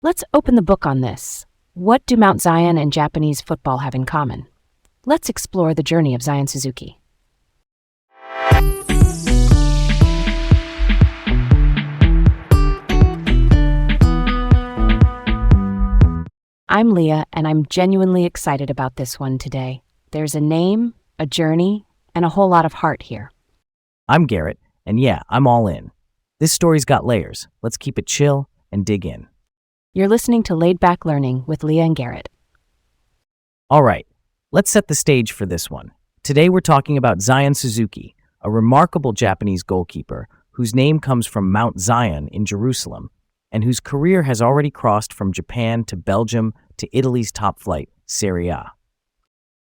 Let's open the book on this. What do Mount Zion and Japanese football have in common? Let's explore the journey of Zion Suzuki. I'm Leah, and I'm genuinely excited about this one today. There's a name, a journey, and a whole lot of heart here. I'm Garrett, and yeah, I'm all in. This story's got layers. Let's keep it chill and dig in. You're listening to Laid Back Learning with Leah and Garrett. All right, let's set the stage for this one. Today we're talking about Zion Suzuki, a remarkable Japanese goalkeeper whose name comes from Mount Zion in Jerusalem, and whose career has already crossed from Japan to Belgium to Italy's top flight, Serie A.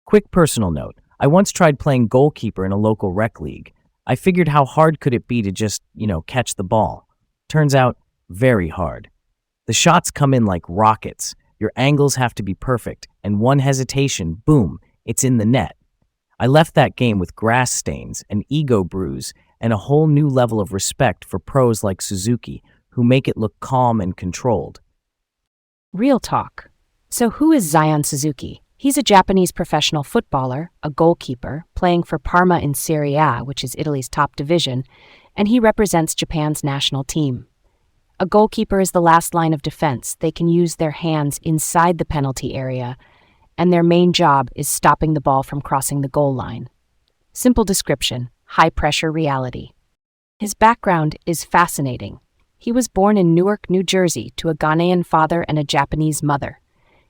Quick personal note, I once tried playing goalkeeper in a local rec league. I figured how hard could it be to just, catch the ball. Turns out, very hard. The shots come in like rockets, your angles have to be perfect, and one hesitation, boom, it's in the net. I left that game with grass stains, an ego bruise, and a whole new level of respect for pros like Suzuki, who make it look calm and controlled. Real talk. So who is Zion Suzuki? He's a Japanese professional footballer, a goalkeeper, playing for Parma in Serie A, which is Italy's top division, and he represents Japan's national team. A goalkeeper is the last line of defense. They can use their hands inside the penalty area, and their main job is stopping the ball from crossing the goal line. Simple description, high-pressure reality. His background is fascinating. He was born in Newark, New Jersey, to a Ghanaian father and a Japanese mother.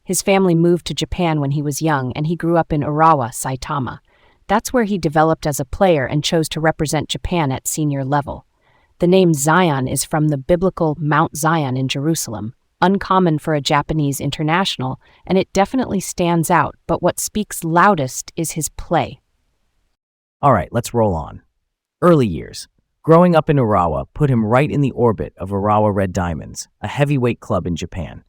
His family moved to Japan when he was young, and he grew up in Urawa, Saitama. That's where he developed as a player and chose to represent Japan at senior level. The name Zion is from the biblical Mount Zion in Jerusalem, uncommon for a Japanese international, and it definitely stands out, but what speaks loudest is his play. All right, let's roll on. Early years. Growing up in Urawa put him right in the orbit of Urawa Red Diamonds, a heavyweight club in Japan.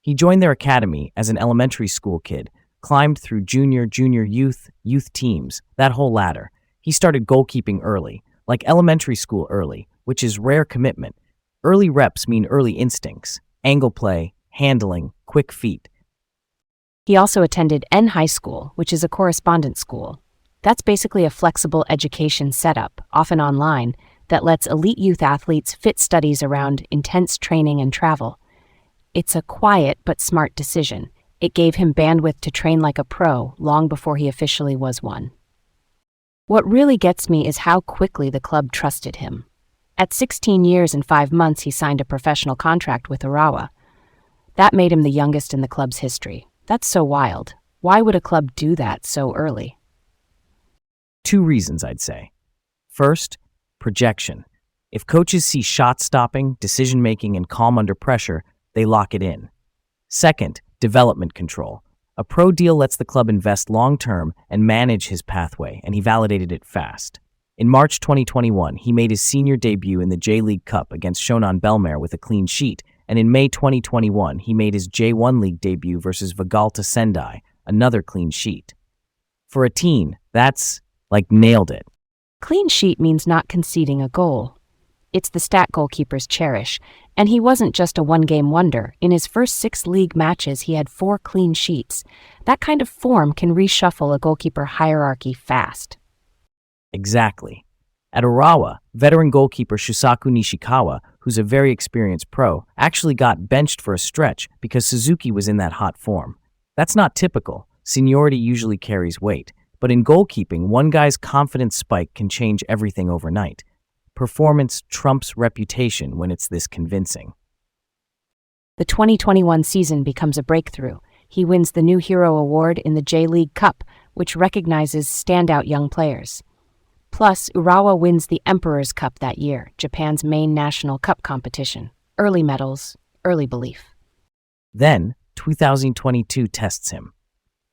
He joined their academy as an elementary school kid, climbed through junior youth teams, that whole ladder. He started goalkeeping early, like elementary school early, which is rare commitment. Early reps mean early instincts, angle play, handling, quick feet. He also attended N High School, which is a correspondence school. That's basically a flexible education setup, often online, that lets elite youth athletes fit studies around intense training and travel. It's a quiet but smart decision. It gave him bandwidth to train like a pro long before he officially was one. What really gets me is how quickly the club trusted him. At 16 years and 5 months, he signed a professional contract with Urawa. That made him the youngest in the club's history. That's so wild. Why would a club do that so early? 2 reasons, I'd say. First, projection. If coaches see shot stopping, decision-making, and calm under pressure, they lock it in. Second, development control. A pro deal lets the club invest long-term and manage his pathway, and he validated it fast. In March 2021, he made his senior debut in the J-League Cup against Shonan Bellmare with a clean sheet, and in May 2021, he made his J1 League debut versus Vegalta Sendai, another clean sheet. For a teen, that's nailed it. Clean sheet means not conceding a goal. It's the stat goalkeepers cherish, and he wasn't just a one-game wonder. In his first 6 league matches, he had 4 clean sheets. That kind of form can reshuffle a goalkeeper hierarchy fast. Exactly. At Urawa, veteran goalkeeper Shusaku Nishikawa, who's a very experienced pro, actually got benched for a stretch because Suzuki was in that hot form. That's not typical. Seniority usually carries weight. But in goalkeeping, one guy's confidence spike can change everything overnight. Performance trumps reputation when it's this convincing. The 2021 season becomes a breakthrough. He wins the New Hero Award in the J-League Cup, which recognizes standout young players. Plus, Urawa wins the Emperor's Cup that year, Japan's main national cup competition. Early medals, early belief. Then, 2022 tests him.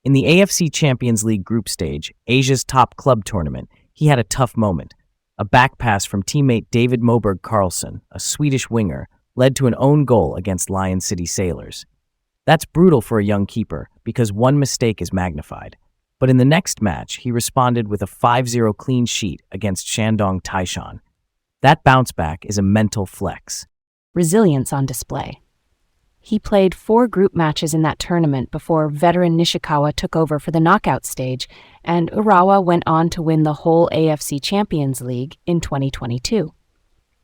In the AFC Champions League group stage, Asia's top club tournament, he had a tough moment. A back pass from teammate David Moberg Carlson, a Swedish winger, led to an own goal against Lion City Sailors. That's brutal for a young keeper because one mistake is magnified. But in the next match, he responded with a 5-0 clean sheet against Shandong Taishan. That bounce back is a mental flex. Resilience on display. He played 4 group matches in that tournament before veteran Nishikawa took over for the knockout stage, and Urawa went on to win the whole AFC Champions League in 2022.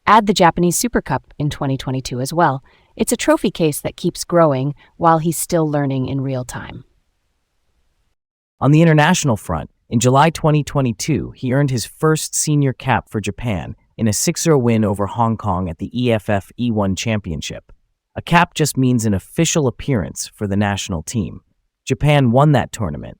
Add the Japanese Super Cup in 2022 as well. It's a trophy case that keeps growing while he's still learning in real time. On the international front, in July 2022, he earned his first senior cap for Japan in a 6-0 win over Hong Kong at the EFF E1 Championship. A cap just means an official appearance for the national team. Japan won that tournament.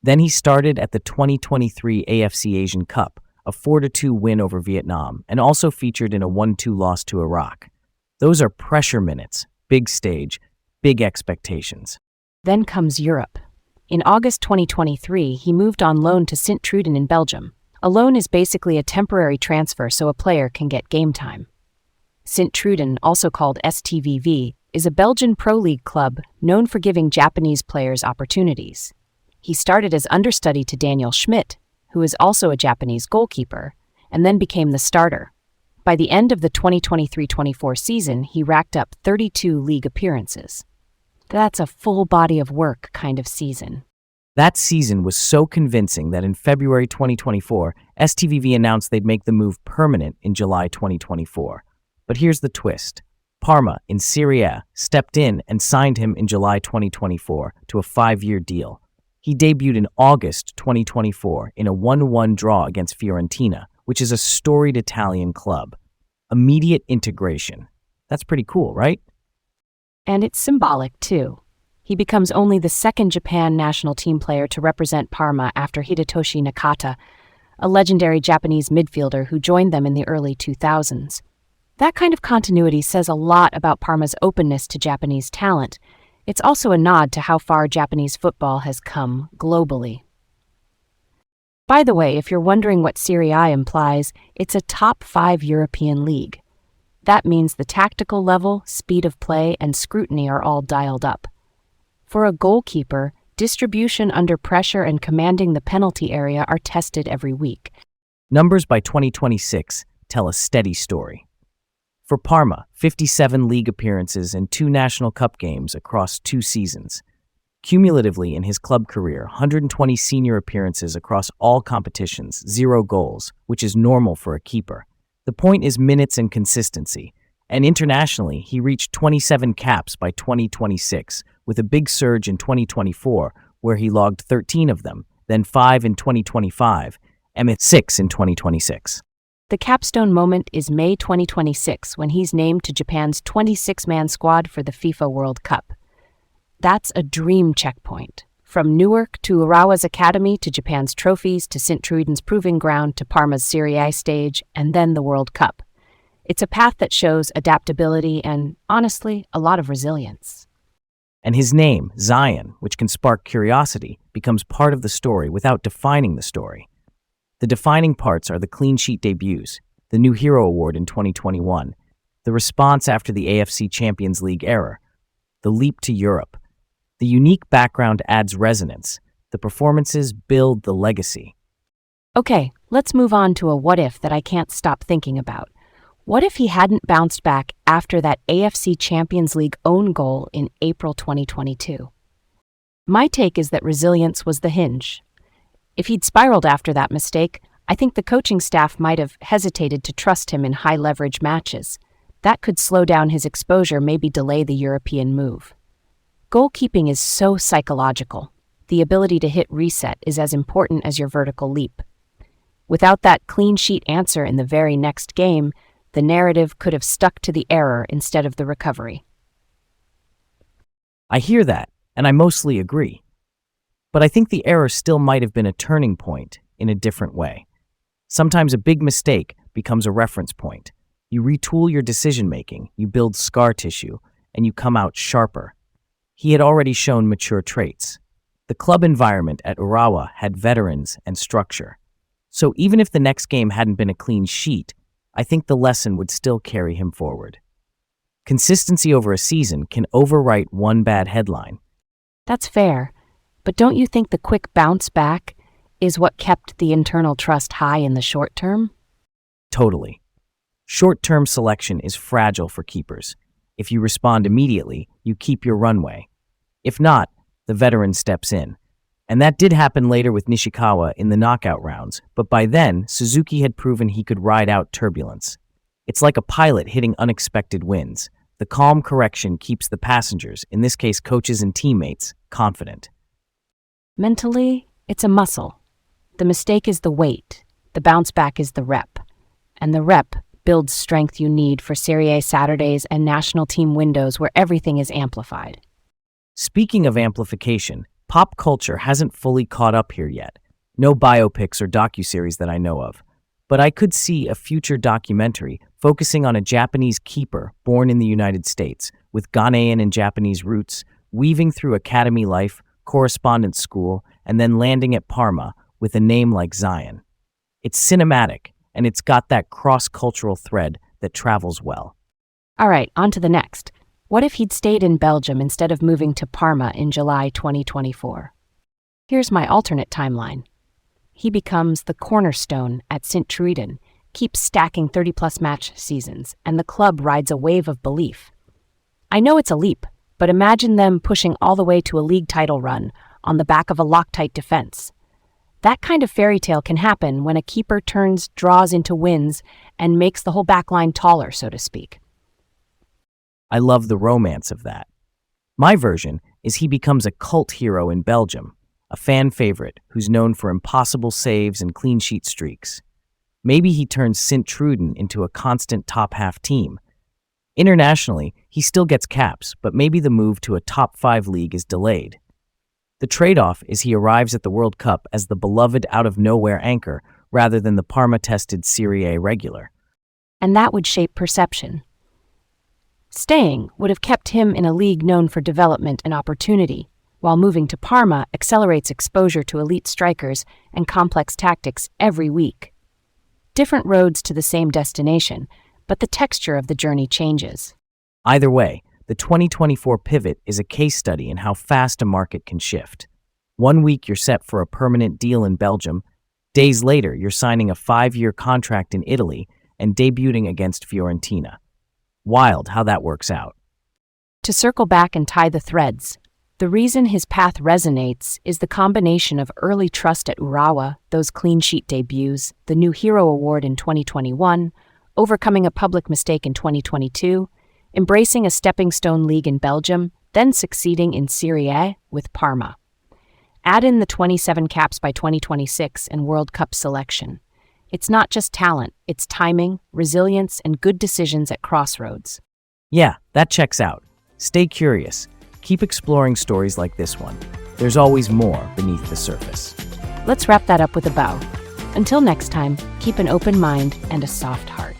Then he started at the 2023 AFC Asian Cup, a 4-2 win over Vietnam, and also featured in a 1-2 loss to Iraq. Those are pressure minutes, big stage, big expectations. Then comes Europe. In August 2023, he moved on loan to Sint-Truiden in Belgium. A loan is basically a temporary transfer so a player can get game time. Sint-Truiden, also called STVV, is a Belgian Pro League club known for giving Japanese players opportunities. He started as understudy to Daniel Schmidt, who is also a Japanese goalkeeper, and then became the starter. By the end of the 2023-24 season, he racked up 32 league appearances. That's a full body of work kind of season. That season was so convincing that in February 2024, STVV announced they'd make the move permanent in July 2024. But here's the twist. Parma, in Serie A, stepped in and signed him in July 2024 to a 5-year deal. He debuted in August 2024 in a 1-1 draw against Fiorentina, which is a storied Italian club. Immediate integration. That's pretty cool, right? And it's symbolic, too. He becomes only the second Japan national team player to represent Parma after Hidetoshi Nakata, a legendary Japanese midfielder who joined them in the early 2000s. That kind of continuity says a lot about Parma's openness to Japanese talent. It's also a nod to how far Japanese football has come globally. By the way, if you're wondering what Serie A implies, it's a top 5 European league. That means the tactical level, speed of play, and scrutiny are all dialed up. For a goalkeeper, distribution under pressure and commanding the penalty area are tested every week. Numbers by 2026 tell a steady story. For Parma, 57 league appearances and 2 National Cup games across 2 seasons. Cumulatively in his club career, 120 senior appearances across all competitions, 0 goals, which is normal for a keeper. The point is minutes and consistency. And internationally, he reached 27 caps by 2026, with a big surge in 2024, where he logged 13 of them, then 5 in 2025, and 6 in 2026. The capstone moment is May 2026 when he's named to Japan's 26-man squad for the FIFA World Cup. That's a dream checkpoint. From Newark to Urawa's academy to Japan's trophies to Sint-Truiden's proving ground to Parma's Serie A stage and then the World Cup. It's a path that shows adaptability and, honestly, a lot of resilience. And his name, Zion, which can spark curiosity, becomes part of the story without defining the story. The defining parts are the clean sheet debuts, the New Hero Award in 2021, the response after the AFC Champions League era, the leap to Europe. The unique background adds resonance. The performances build the legacy. Okay, let's move on to a what if that I can't stop thinking about. What if he hadn't bounced back after that AFC Champions League own goal in April 2022? My take is that resilience was the hinge. If he'd spiraled after that mistake, I think the coaching staff might have hesitated to trust him in high-leverage matches. That could slow down his exposure, maybe delay the European move. Goalkeeping is so psychological. The ability to hit reset is as important as your vertical leap. Without that clean sheet answer in the very next game, the narrative could have stuck to the error instead of the recovery. I hear that, and I mostly agree. But I think the error still might have been a turning point in a different way. Sometimes a big mistake becomes a reference point. You retool your decision-making, you build scar tissue, and you come out sharper. He had already shown mature traits. The club environment at Urawa had veterans and structure. So even if the next game hadn't been a clean sheet, I think the lesson would still carry him forward. Consistency over a season can overwrite one bad headline. That's fair, but don't you think the quick bounce back is what kept the internal trust high in the short term? Totally. Short-term selection is fragile for keepers. If you respond immediately, you keep your runway. If not, the veteran steps in. And that did happen later with Nishikawa in the knockout rounds, but by then, Suzuki had proven he could ride out turbulence. It's like a pilot hitting unexpected winds. The calm correction keeps the passengers, in this case coaches and teammates, confident. Mentally, it's a muscle. The mistake is the weight, the bounce back is the rep, and the rep builds strength you need for Serie A Saturdays and national team windows where everything is amplified. Speaking of amplification, pop culture hasn't fully caught up here yet. No biopics or docuseries that I know of. But I could see a future documentary focusing on a Japanese keeper born in the United States with Ghanaian and Japanese roots, weaving through academy life, correspondence school, and then landing at Parma with a name like Zion. It's cinematic, and it's got that cross-cultural thread that travels well. All right, on to the next. What if he'd stayed in Belgium instead of moving to Parma in July 2024? Here's my alternate timeline. He becomes the cornerstone at Sint-Truiden, keeps stacking 30-plus match seasons, and the club rides a wave of belief. I know it's a leap, but imagine them pushing all the way to a league title run on the back of a Loctite defense. That kind of fairy tale can happen when a keeper turns draws into wins and makes the whole backline taller, so to speak. I love the romance of that. My version is he becomes a cult hero in Belgium, a fan favorite who's known for impossible saves and clean sheet streaks. Maybe he turns Sint-Truiden into a constant top-half team. Internationally, he still gets caps, but maybe the move to a top-5 league is delayed. The trade-off is he arrives at the World Cup as the beloved out-of-nowhere anchor rather than the Parma-tested Serie A regular. And that would shape perception. Staying would have kept him in a league known for development and opportunity, while moving to Parma accelerates exposure to elite strikers and complex tactics every week. Different roads to the same destination, but the texture of the journey changes. Either way, the 2024 pivot is a case study in how fast a market can shift. 1 week you're set for a permanent deal in Belgium, days later you're signing a 5-year contract in Italy and debuting against Fiorentina. Wild how that works out. To circle back and tie the threads, the reason his path resonates is the combination of early trust at Urawa, those clean sheet debuts, the new Hero Award in 2021, overcoming a public mistake in 2022, embracing a stepping stone league in Belgium, then succeeding in Serie A with Parma. Add in the 27 caps by 2026 and World Cup selection. It's not just talent, it's timing, resilience, and good decisions at crossroads. Yeah, that checks out. Stay curious. Keep exploring stories like this one. There's always more beneath the surface. Let's wrap that up with a bow. Until next time, keep an open mind and a soft heart.